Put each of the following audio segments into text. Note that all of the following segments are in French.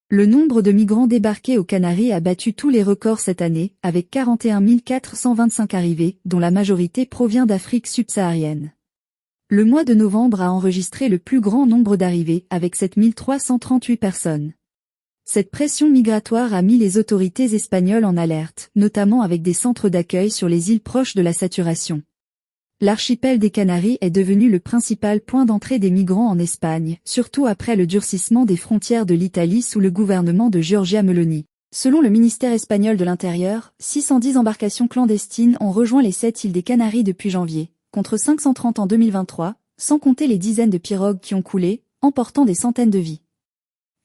Le nombre de migrants débarqués aux Canaries a battu tous les records cette année, avec 41 425 arrivées, dont la majorité provient d'Afrique subsaharienne. Le mois de novembre a enregistré le plus grand nombre d'arrivées, avec 7 338 personnes. Cette pression migratoire a mis les autorités espagnoles en alerte, notamment avec des centres d'accueil sur les îles proches de la saturation. L'archipel des Canaries est devenu le principal point d'entrée des migrants en Espagne, surtout après le durcissement des frontières de l'Italie sous le gouvernement de Giorgia Meloni. Selon le ministère espagnol de l'Intérieur, 610 embarcations clandestines ont rejoint les 7 îles des Canaries depuis janvier, contre 530 en 2023, sans compter les dizaines de pirogues qui ont coulé, emportant des centaines de vies.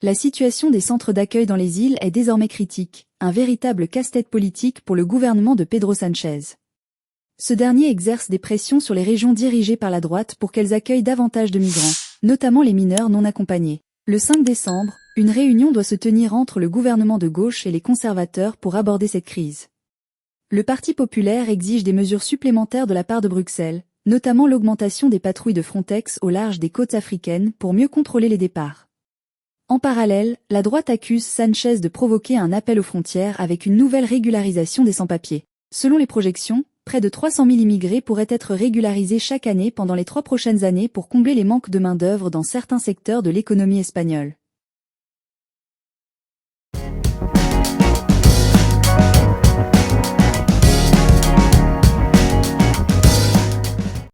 La situation des centres d'accueil dans les îles est désormais critique, un véritable casse-tête politique pour le gouvernement de Pedro Sánchez. Ce dernier exerce des pressions sur les régions dirigées par la droite pour qu'elles accueillent davantage de migrants, notamment les mineurs non accompagnés. Le 5 décembre, une réunion doit se tenir entre le gouvernement de gauche et les conservateurs pour aborder cette crise. Le Parti populaire exige des mesures supplémentaires de la part de Bruxelles, notamment l'augmentation des patrouilles de Frontex au large des côtes africaines pour mieux contrôler les départs. En parallèle, la droite accuse Sánchez de provoquer un appel aux frontières avec une nouvelle régularisation des sans-papiers. Selon les projections, près de 300 000 immigrés pourraient être régularisés chaque année pendant les 3 prochaines années pour combler les manques de main-d'œuvre dans certains secteurs de l'économie espagnole.